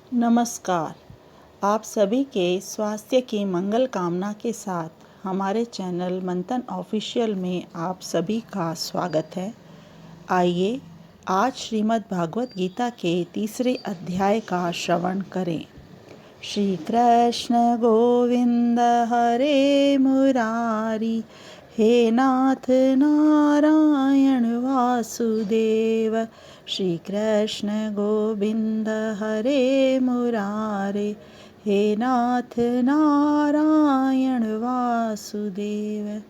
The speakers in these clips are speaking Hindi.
नमस्कार। आप सभी के स्वास्थ्य की मंगल कामना के साथ हमारे चैनल मंथन ऑफिशियल में आप सभी का स्वागत है। आइए आज श्रीमद् भागवत गीता के तीसरे अध्याय का श्रवण करें। श्री कृष्ण गोविंद हरे मुरारी, हे नाथ नारायण वासुदेव। श्री कृष्ण गोविंद हरे मुरारे, हे नाथ नारायण वासुदेव।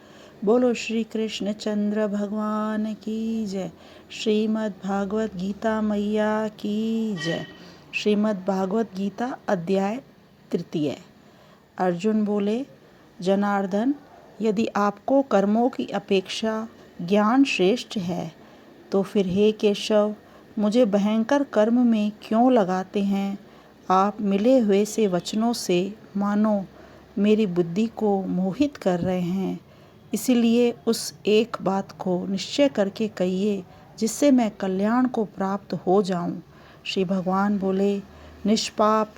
बोलो श्री कृष्ण चंद्र भगवान की जय। श्रीमद् भागवत गीता मैया की जय। श्रीमद् भागवत गीता अध्याय तृतीय। अर्जुन बोले, जनार्दन, यदि आपको कर्मों की अपेक्षा ज्ञान श्रेष्ठ है तो फिर हे केशव, मुझे भयंकर कर्म में क्यों लगाते हैं। आप मिले हुए से वचनों से मानो मेरी बुद्धि को मोहित कर रहे हैं। इसीलिए उस एक बात को निश्चय करके कहिए जिससे मैं कल्याण को प्राप्त हो जाऊं। श्री भगवान बोले, निष्पाप,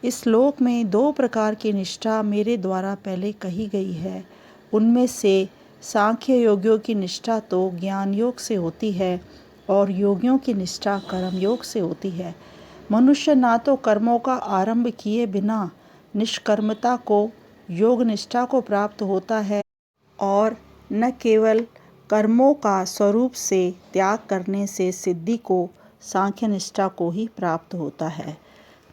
इस लोक में 2 प्रकार की निष्ठा मेरे द्वारा पहले कही गई है। उनमें से सांख्य योगियों की निष्ठा तो ज्ञान योग से होती है और योगियों की निष्ठा कर्म योग से होती है। मनुष्य ना तो कर्मों का आरंभ किए बिना निष्कर्मता को योग निष्ठा को प्राप्त होता है और न केवल कर्मों का स्वरूप से त्याग करने से सिद्धि को सांख्य निष्ठा को ही प्राप्त होता है।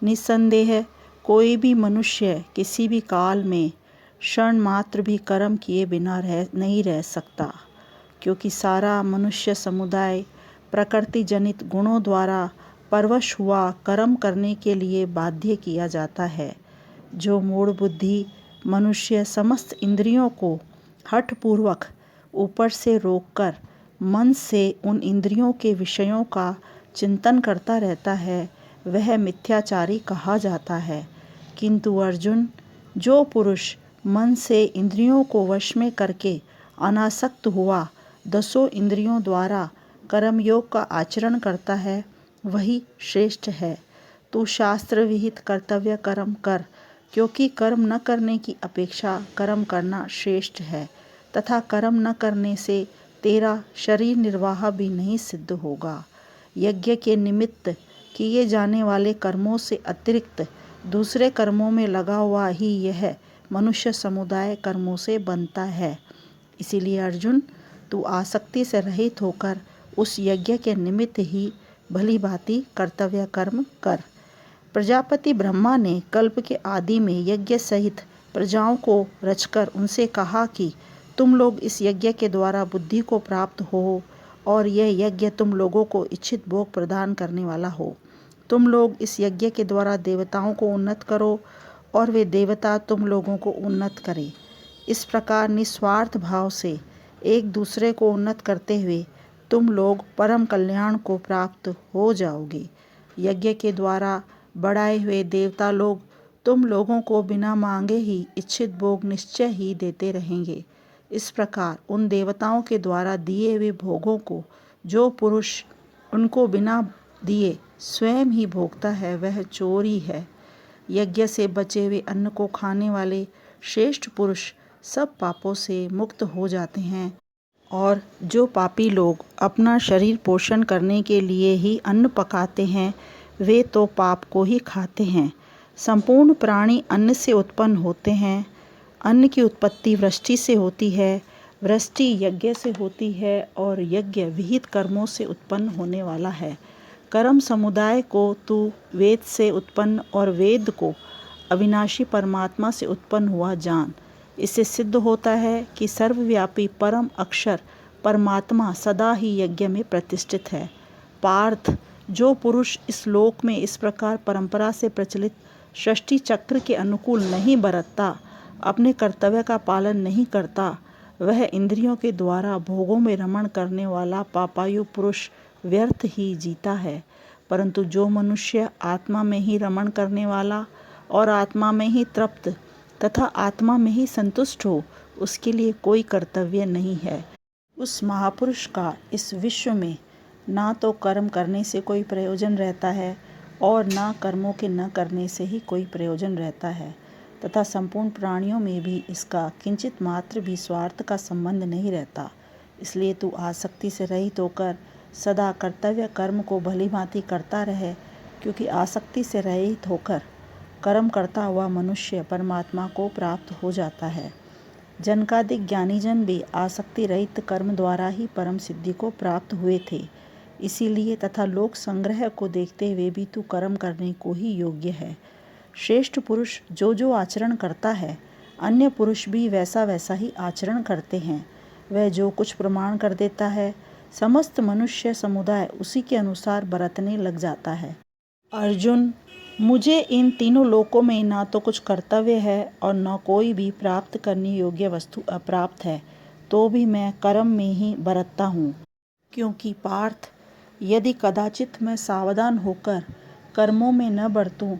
निस्संदेह कोई भी मनुष्य किसी भी काल में क्षण मात्र भी कर्म किए बिना नहीं रह सकता, क्योंकि सारा मनुष्य समुदाय प्रकृति जनित गुणों द्वारा परवश हुआ कर्म करने के लिए बाध्य किया जाता है। जो मूढ़ बुद्धि मनुष्य समस्त इंद्रियों को हठपूर्वक ऊपर से रोककर मन से उन इंद्रियों के विषयों का चिंतन करता रहता है, वह मिथ्याचारी कहा जाता है। किंतु अर्जुन, जो पुरुष मन से इंद्रियों को वश में करके अनासक्त हुआ 10 इंद्रियों द्वारा कर्मयोग का आचरण करता है, वही श्रेष्ठ है। तू शास्त्र विहित कर्तव्य कर्म कर, क्योंकि कर्म न करने की अपेक्षा कर्म करना श्रेष्ठ है तथा कर्म न करने से तेरा शरीर निर्वाह भी नहीं सिद्ध होगा। यज्ञ के निमित्त किए जाने वाले कर्मों से अतिरिक्त दूसरे कर्मों में लगा हुआ ही यह मनुष्य समुदाय कर्मों से बनता है। इसीलिए अर्जुन, तू आसक्ति से रहित होकर उस यज्ञ के निमित्त ही भली भांति कर्तव्य कर्म कर। प्रजापति ब्रह्मा ने कल्प के आदि में यज्ञ सहित प्रजाओं को रचकर उनसे कहा कि तुम लोग इस यज्ञ के द्वारा बुद्धि को प्राप्त हो और यह यज्ञ तुम लोगों को इच्छित भोग प्रदान करने वाला हो। तुम लोग इस यज्ञ के द्वारा देवताओं को उन्नत करो और वे देवता तुम लोगों को उन्नत करें। इस प्रकार निस्वार्थ भाव से एक दूसरे को उन्नत करते हुए तुम लोग परम कल्याण को प्राप्त हो जाओगे। यज्ञ के द्वारा बढ़ाए हुए देवता लोग तुम लोगों को बिना मांगे ही इच्छित भोग निश्चय ही देते रहेंगे। इस प्रकार उन देवताओं के द्वारा दिए हुए भोगों को जो पुरुष उनको बिना दिए स्वयं ही भोगता है, वह चोर ही है। यज्ञ से बचे हुए अन्न को खाने वाले श्रेष्ठ पुरुष सब पापों से मुक्त हो जाते हैं और जो पापी लोग अपना शरीर पोषण करने के लिए ही अन्न पकाते हैं, वे तो पाप को ही खाते हैं। संपूर्ण प्राणी अन्न से उत्पन्न होते हैं। अन्न की उत्पत्ति वृष्टि से होती है, वृष्टि यज्ञ से होती है और यज्ञ विहित कर्मों से उत्पन्न होने वाला है। कर्म समुदाय को तू वेद से उत्पन्न और वेद को अविनाशी परमात्मा से उत्पन्न हुआ जान। इससे सिद्ध होता है कि सर्वव्यापी परम अक्षर परमात्मा सदा ही यज्ञ में प्रतिष्ठित है। पार्थ, जो पुरुष इस लोक में इस प्रकार परंपरा से प्रचलित सृष्टि चक्र के अनुकूल नहीं बरतता, अपने कर्तव्य का पालन नहीं करता, वह इंद्रियों के द्वारा भोगों में रमण करने वाला पापायु पुरुष व्यर्थ ही जीता है। परंतु जो मनुष्य आत्मा में ही रमण करने वाला और आत्मा में ही तृप्त तथा आत्मा में ही संतुष्ट हो, उसके लिए कोई कर्तव्य नहीं है। उस महापुरुष का इस विश्व में ना तो कर्म करने से कोई प्रयोजन रहता है और न कर्मों के न करने से ही कोई प्रयोजन रहता है तथा संपूर्ण प्राणियों में भी इसका किंचित मात्र भी स्वार्थ का संबंध नहीं रहता। इसलिए तू आसक्ति से रहित होकर सदा कर्तव्य कर्म को भलीभांति करता रहे, क्योंकि आसक्ति से रहित होकर कर्म करता हुआ मनुष्य परमात्मा को प्राप्त हो जाता है। जनकादिक ज्ञानीजन भी आसक्ति रहित कर्म द्वारा ही परम सिद्धि को प्राप्त हुए थे। इसीलिए तथा लोक संग्रह को देखते हुए भी तू कर्म करने को ही योग्य है। श्रेष्ठ पुरुष जो जो आचरण करता है, अन्य पुरुष भी वैसा वैसा ही आचरण करते हैं। वह जो कुछ प्रमाण कर देता है, समस्त मनुष्य समुदाय उसी के अनुसार बरतने लग जाता है। अर्जुन, मुझे इन तीनों लोकों में ना तो कुछ कर्तव्य है और न कोई भी प्राप्त करने योग्य वस्तु अप्राप्त है, तो भी मैं कर्म में ही बरतता हूँ। क्योंकि पार्थ, यदि कदाचित मैं सावधान होकर कर्मों में न बरतूं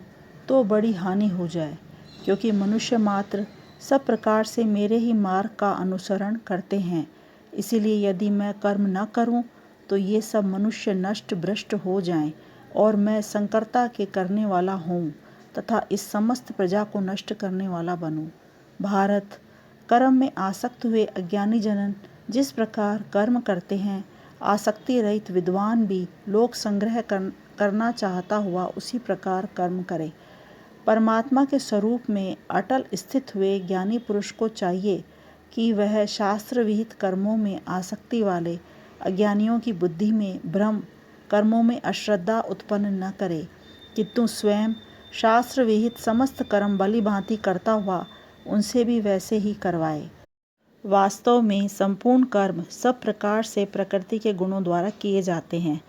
तो बड़ी हानि हो जाए, क्योंकि मनुष्य मात्र सब प्रकार से मेरे ही मार्ग का अनुसरण करते हैं। इसीलिए यदि मैं कर्म न करूं तो ये सब मनुष्य नष्ट भ्रष्ट हो जाएं और मैं संकरता के करने वाला हूँ तथा इस समस्त प्रजा को नष्ट करने वाला बनूं। भारत, कर्म में आसक्त हुए अज्ञानी जनन जिस प्रकार कर्म करते हैं, आसक्ति रहित विद्वान भी लोक संग्रह करना चाहता हुआ उसी प्रकार कर्म करे। परमात्मा के स्वरूप में अटल स्थित हुए ज्ञानी पुरुष को चाहिए कि वह शास्त्र विहित कर्मों में आसक्ति वाले अज्ञानियों की बुद्धि में भ्रम, कर्मों में अश्रद्धा उत्पन्न न करे, किंतु स्वयं शास्त्र विहित समस्त कर्म भली भांति करता हुआ उनसे भी वैसे ही करवाए। वास्तव में संपूर्ण कर्म सब प्रकार से प्रकृति के गुणों द्वारा किए जाते हैं,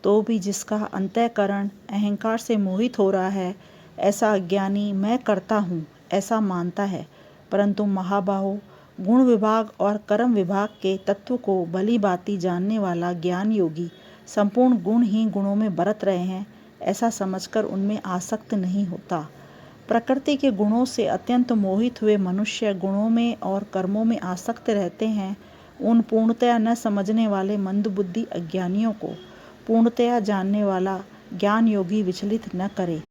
तो भी जिसका अंतःकरण अहंकार से मोहित हो रहा है, ऐसा अज्ञानी मैं करता हूँ ऐसा मानता है। परंतु महाबाहो, गुण विभाग और कर्म विभाग के तत्व को भली भांति जानने वाला ज्ञान योगी संपूर्ण गुण ही गुणों में बरत रहे हैं ऐसा समझकर उनमें आसक्त नहीं होता। प्रकृति के गुणों से अत्यंत मोहित हुए मनुष्य गुणों में और कर्मों में आसक्त रहते हैं। उन पूर्णतया न समझने वाले मंदबुद्धि अज्ञानियों को पूर्णतया जानने वाला ज्ञान योगी विचलित न करे।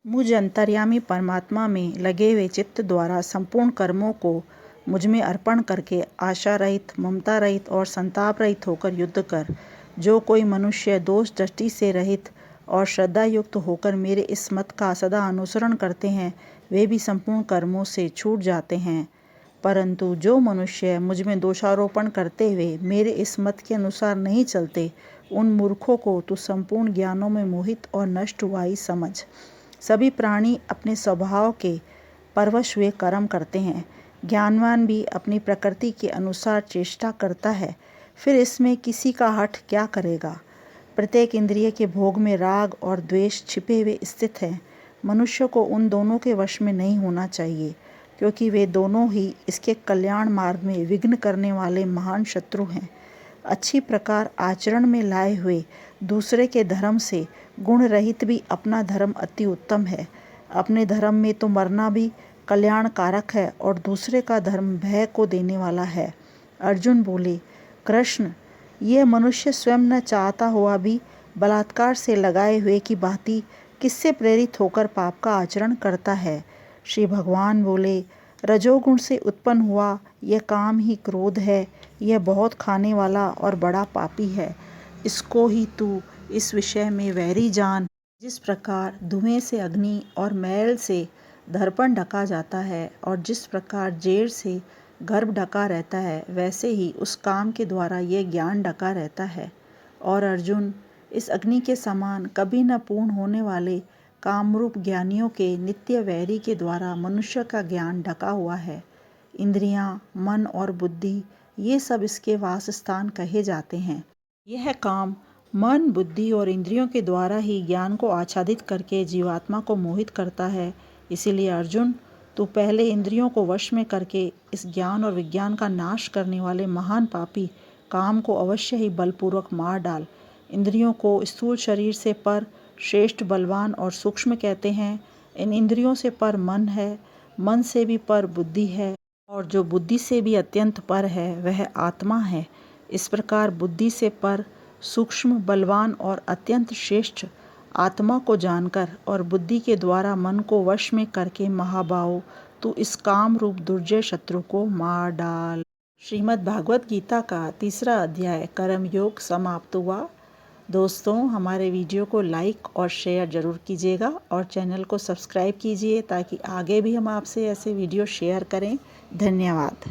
मुझ अंतर्यामी परमात्मा में लगे हुए चित्त द्वारा संपूर्ण कर्मों को मुझ में अर्पण करके आशा रहित, ममता रहित और संताप रहित होकर युद्ध कर। जो कोई मनुष्य दोष दृष्टि से रहित और श्रद्धा युक्त होकर मेरे इस मत का सदा अनुसरण करते हैं, वे भी संपूर्ण कर्मों से छूट जाते हैं। परंतु जो मनुष्य मुझ में दोषारोपण करते हुए मेरे इस मत के अनुसार नहीं चलते, उन मूर्खों को तू संपूर्ण ज्ञानों में मोहित और नष्ट हुआ ही समझ। सभी प्राणी अपने स्वभाव के परवश हुए कर्म करते हैं। ज्ञानवान भी अपनी प्रकृति के अनुसार चेष्टा करता है, फिर इसमें किसी का हठ क्या करेगा। प्रत्येक इंद्रिय के भोग में राग और द्वेष छिपे हुए स्थित हैं। मनुष्य को उन दोनों के वश में नहीं होना चाहिए, क्योंकि वे दोनों ही इसके कल्याण मार्ग में विघ्न करने वाले महान शत्रु हैं। अच्छी प्रकार आचरण में लाए हुए दूसरे के धर्म से गुण रहित भी अपना धर्म अति उत्तम है। अपने धर्म में तो मरना भी कल्याणकारक है और दूसरे का धर्म भय को देने वाला है। अर्जुन बोले, कृष्ण, ये मनुष्य स्वयं न चाहता हुआ भी बलात्कार से लगाए हुए की भांति किससे प्रेरित होकर पाप का आचरण करता है। श्री भगवान बोले, रजोगुण से उत्पन्न हुआ यह काम ही क्रोध है। यह बहुत खाने वाला और बड़ा पापी है। इसको ही तू इस विषय में वैरी जान। जिस प्रकार धुएं से अग्नि और मैल से दर्पण ढका जाता है और जिस प्रकार जेर से गर्भ ढका रहता है, वैसे ही उस काम के द्वारा यह ज्ञान ढका रहता है। और अर्जुन, इस अग्नि के समान कभी न पूर्ण होने वाले कामरूप ज्ञानियों के नित्य वैरी के द्वारा मनुष्य का ज्ञान ढका हुआ है। इंद्रियां, मन और बुद्धि ये सब इसके वासस्थान कहे जाते हैं। यह काम मन, बुद्धि और इंद्रियों के द्वारा ही ज्ञान को आच्छादित करके जीवात्मा को मोहित करता है। इसीलिए अर्जुन, तू पहले इंद्रियों को वश में करके इस ज्ञान और विज्ञान का नाश करने वाले महान पापी काम को अवश्य ही बलपूर्वक मार डाल। इंद्रियों को स्थूल शरीर से पर श्रेष्ठ, बलवान और सूक्ष्म कहते हैं। इन इंद्रियों से पर मन है, मन से भी पर बुद्धि है, और जो बुद्धि से भी अत्यंत पर है वह आत्मा है। इस प्रकार बुद्धि से पर सूक्ष्म, बलवान और अत्यंत श्रेष्ठ आत्मा को जानकर और बुद्धि के द्वारा मन को वश में करके महाबाहो तू इस काम रूप दुर्जय शत्रु को मार डाल। श्रीमद् भागवत गीता का 3रा अध्याय कर्म योग समाप्त हुआ। दोस्तों, हमारे वीडियो को लाइक और शेयर ज़रूर कीजिएगा और चैनल को सब्सक्राइब कीजिए ताकि आगे भी हम आपसे ऐसे वीडियो शेयर करें। धन्यवाद।